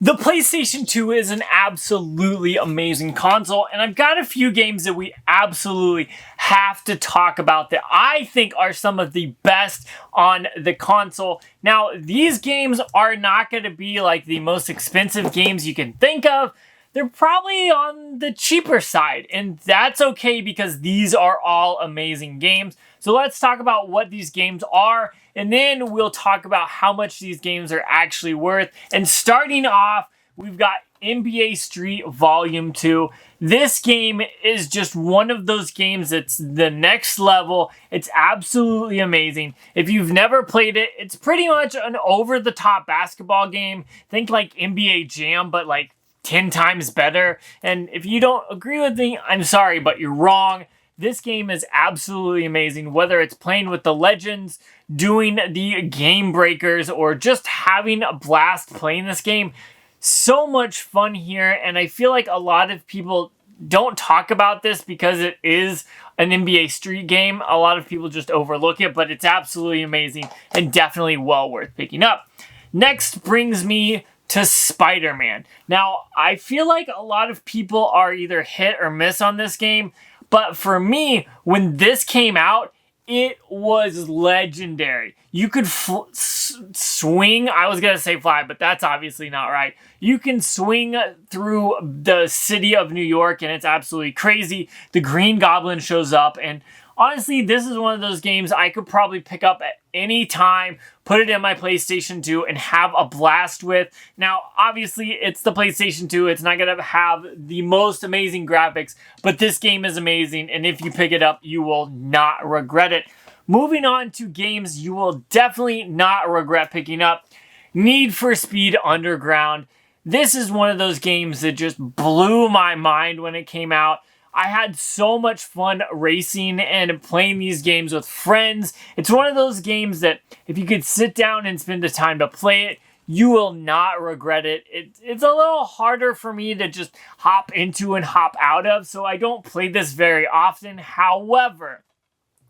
The PlayStation 2 is an absolutely amazing console, and I've got a few games that we absolutely have to talk about that I think are some of the best on the console. Now, these games are not going to be like the most expensive games you can think of. They're probably on the cheaper side, and that's okay because these are all amazing games. So let's talk about what these games are, and then we'll talk about how much these games are actually worth. And starting off, we've got NBA Street Volume 2. This game is just one of those games that's the next level. It's absolutely amazing. If you've never played it, it's pretty much an over-the-top basketball game. Think like NBA Jam, but like 10 times better. And if you don't agree with me, I'm sorry, but you're wrong. This game is absolutely amazing, whether it's playing with the legends, doing the game breakers, or just having a blast playing this game. So much fun here, and I feel like a lot of people don't talk about this because it is an NBA Street game. A lot of people just overlook it, but it's absolutely amazing and definitely well worth picking up. Next brings me to SpiderMan. Now, I feel like a lot of people are either hit or miss on this game, but for me, when this came out, it was legendary. You could swing, I was going to say fly, but that's obviously not right. You can swing through the city of New York, and it's absolutely crazy. The Green Goblin shows up, and honestly, this is one of those games I could probably pick up at any time, put it in my PlayStation 2, and have a blast with. Now, obviously, it's the PlayStation 2. It's not going to have the most amazing graphics, but this game is amazing, and if you pick it up, you will not regret it. Moving on to games you will definitely not regret picking up. Need for Speed Underground. This is one of those games that just blew my mind when it came out. I had so much fun racing and playing these games with friends. It's one of those games that if you could sit down and spend the time to play it, you will not regret it. It's a little harder for me to just hop into and hop out of, so I don't play this very often. However,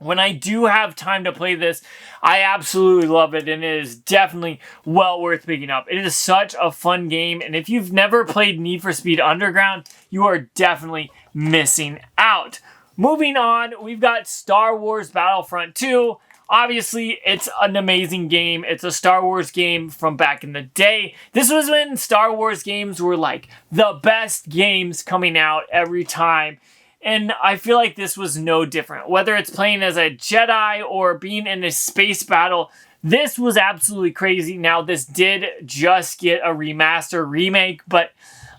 when I do have time to play this, I absolutely love it, and it is definitely well worth picking up. It is such a fun game, and if you've never played Need for Speed Underground, you are definitely missing out. Moving on, we've got Star Wars Battlefront 2. Obviously, it's an amazing game. It's a Star Wars game from back in the day. This was when Star Wars games were like the best games coming out every time. And I feel like this was no different. Whether it's playing as a Jedi or being in a space battle, this was absolutely crazy. Now, this did just get a remake, but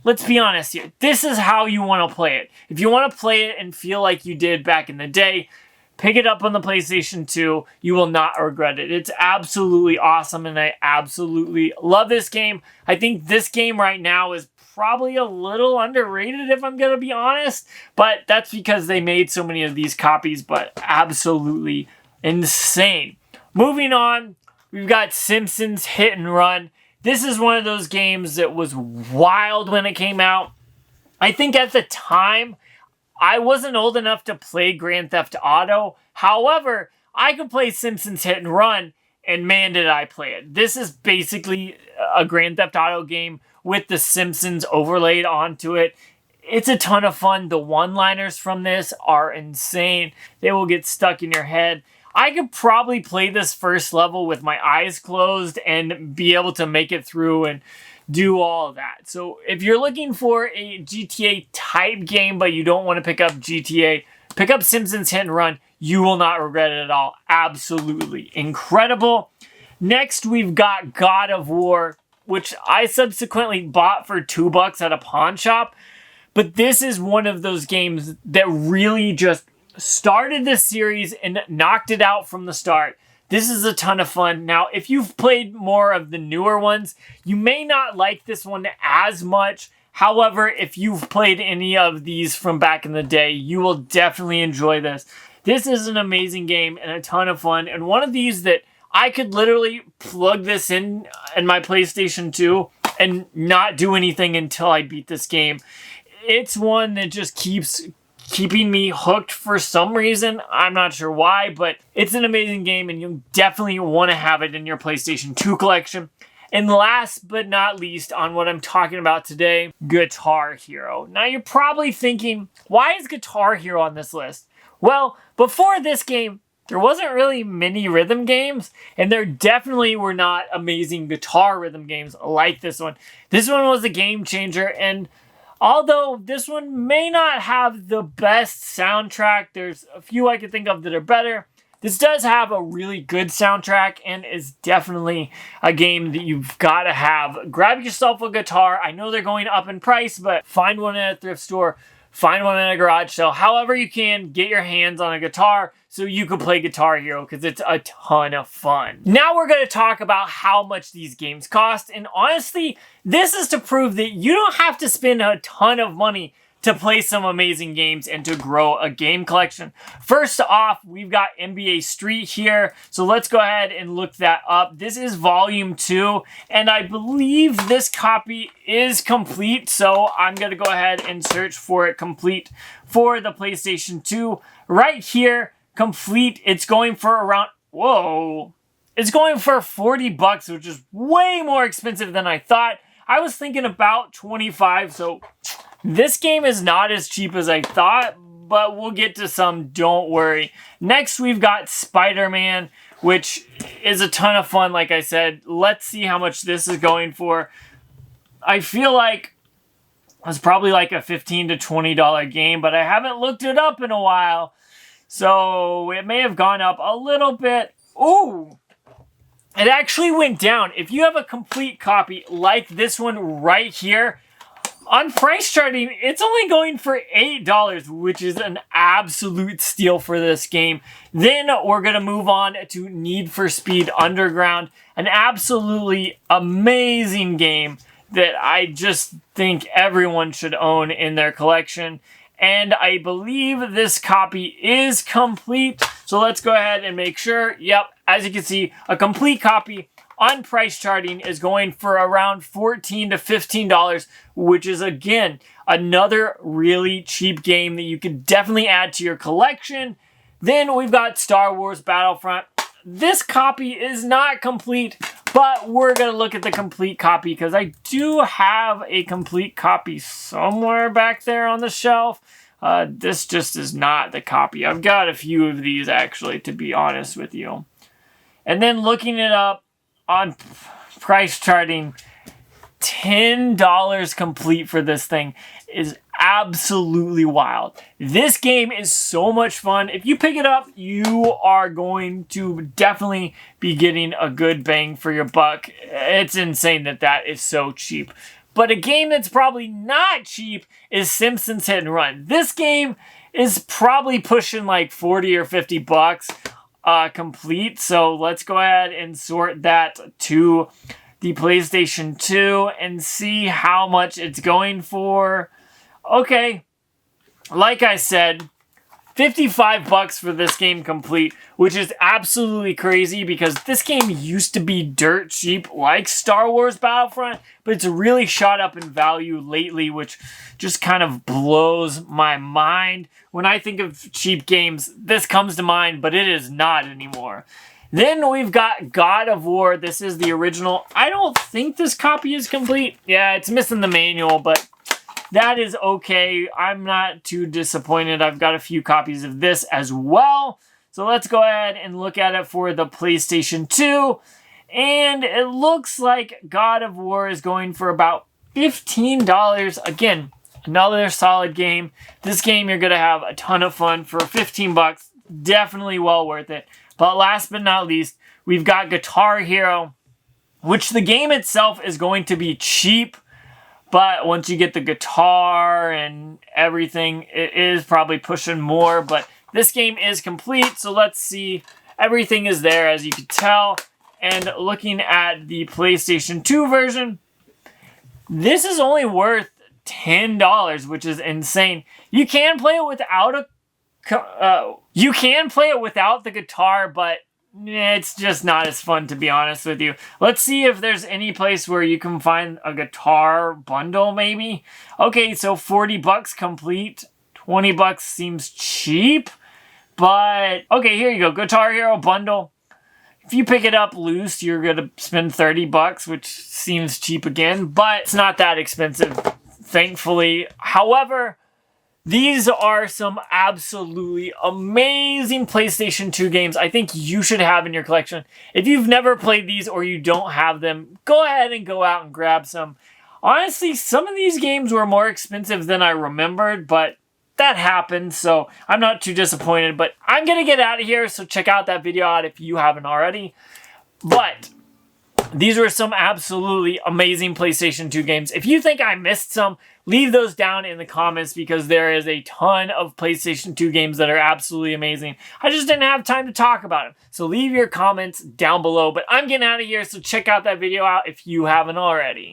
let's be honest here. This is how you want to play it. If you want to play it and feel like you did back in the day, pick it up on the PlayStation 2. You will not regret it. It's absolutely awesome, and I absolutely love this game. I think this game right now is probably a little underrated, if I'm going to be honest, but that's because they made so many of these copies, but absolutely insane. Moving on, we've got Simpsons Hit and Run. This is one of those games that was wild when it came out. I think at the time, I wasn't old enough to play Grand Theft Auto. However, I could play Simpsons Hit and Run, and man, did I play it. This is basically a Grand Theft Auto game with the Simpsons overlaid onto it. It's a ton of fun. The one-liners from this are insane. They will get stuck in your head. I could probably play this first level with my eyes closed and be able to make it through and do all of that. So if you're looking for a GTA type game, but you don't want to pick up GTA, pick up Simpsons Hit and Run. You will not regret it at all. Absolutely incredible. Next, we've got God of War, which I subsequently bought for $2 at a pawn shop. But this is one of those games that really just started this series and knocked it out from the start. This is a ton of fun. Now, if you've played more of the newer ones, you may not like this one as much. However, if you've played any of these from back in the day, you will definitely enjoy this. This is an amazing game and a ton of fun, and one of these that I could literally plug this in my PlayStation 2 and not do anything until I beat this game. It's one that just keeps keeping me hooked for some reason. I'm not sure why, but it's an amazing game, and you definitely want to have it in your PlayStation 2 collection. And last but not least on what I'm talking about today, Guitar Hero. Now you're probably thinking, why is Guitar Hero on this list? Well, before this game, there wasn't really many rhythm games, and there definitely were not amazing guitar rhythm games like this one. This one was a game changer, and although this one may not have the best soundtrack, there's a few I can think of that are better. This does have a really good soundtrack and is definitely a game that you've got to have. Grab yourself a guitar. I know they're going up in price, but find one at a thrift store. Find one in a garage sale. However you can, get your hands on a guitar so you can play Guitar Hero because it's a ton of fun. Now we're going to talk about how much these games cost. And honestly, this is to prove that you don't have to spend a ton of money to play some amazing games and to grow a game collection. First off, we've got NBA Street here. So let's go ahead and look that up. This is volume 2, and I believe this copy is complete. So I'm going to go ahead and search for it complete for the PlayStation 2. Right here, complete. It's going for around, whoa. It's going for 40 bucks, which is way more expensive than I thought. I was thinking about 25, so this game is not as cheap as I thought, but we'll get to some, don't worry. Next, we've got SpiderMan, which is a ton of fun, like I said. Let's see how much this is going for. I feel like it's probably like a $15 to $20 game, but I haven't looked it up in a while. So it may have gone up a little bit. Ooh! It actually went down. If you have a complete copy like this one right here, on price charting, it's only going for $8, which is an absolute steal for this game. Then we're going to move on to Need for Speed Underground, an absolutely amazing game that I just think everyone should own in their collection. And I believe this copy is complete. So let's go ahead and make sure. Yep, as you can see, a complete copy on price charting is going for around $14 to $15, which is, again, another really cheap game that you could definitely add to your collection. Then we've got Star Wars Battlefront. This copy is not complete, but we're going to look at the complete copy because I do have a complete copy somewhere back there on the shelf. This just is not the copy. I've got a few of these, actually, to be honest with you. And then looking it up on price charting, $10 complete for this thing is absolutely wild. This game is so much fun. If you pick it up, you are going to definitely be getting a good bang for your buck. It's insane that that is so cheap. But a game that's probably not cheap is Simpsons Hit and Run. This game is probably pushing like 40 or 50 bucks complete. So let's go ahead and sort that to the PlayStation 2 and see how much it's going for. Okay, like I said, 55 bucks for this game complete, which is absolutely crazy because this game used to be dirt cheap like Star Wars Battlefront, but it's really shot up in value lately, which just kind of blows my mind. When I think of cheap games, this comes to mind, but it is not anymore. Then we've got God of War. This is the original. I don't think this copy is complete. Yeah, it's missing the manual, but that is okay. I'm not too disappointed. I've got a few copies of this as well. So let's go ahead and look at it for the PlayStation 2. And it looks like God of War is going for about $15. Again, another solid game. This game you're going to have a ton of fun for 15 bucks. Definitely well worth it. But last but not least, we've got Guitar Hero, which the game itself is going to be cheap. But once you get the guitar and everything, it is probably pushing more. But this game is complete, so let's see. Everything is there, as you can tell. And looking at the PlayStation 2 version, this is only worth $10, which is insane. You can play it without the guitar, but it's just not as fun, to be honest with you. Let's see if there's any place where you can find a guitar bundle, maybe. Okay, so 40 bucks complete. 20 bucks seems cheap, but okay, here you go. Guitar Hero bundle. If you pick it up loose, you're going to spend $30, which seems cheap again, but it's not that expensive, thankfully. However, these are some absolutely amazing PlayStation 2 games I think you should have in your collection. If you've never played these or you don't have them, go ahead and go out and grab some. Honestly, some of these games were more expensive than I remembered, but that happened, so I'm not too disappointed. But I'm going to get out of here, so check out that video out if you haven't already. But these were some absolutely amazing PlayStation 2 games. If you think I missed some, leave those down in the comments because there is a ton of PlayStation 2 games that are absolutely amazing. I just didn't have time to talk about them. So leave your comments down below. But I'm getting out of here, so check out that video out if you haven't already.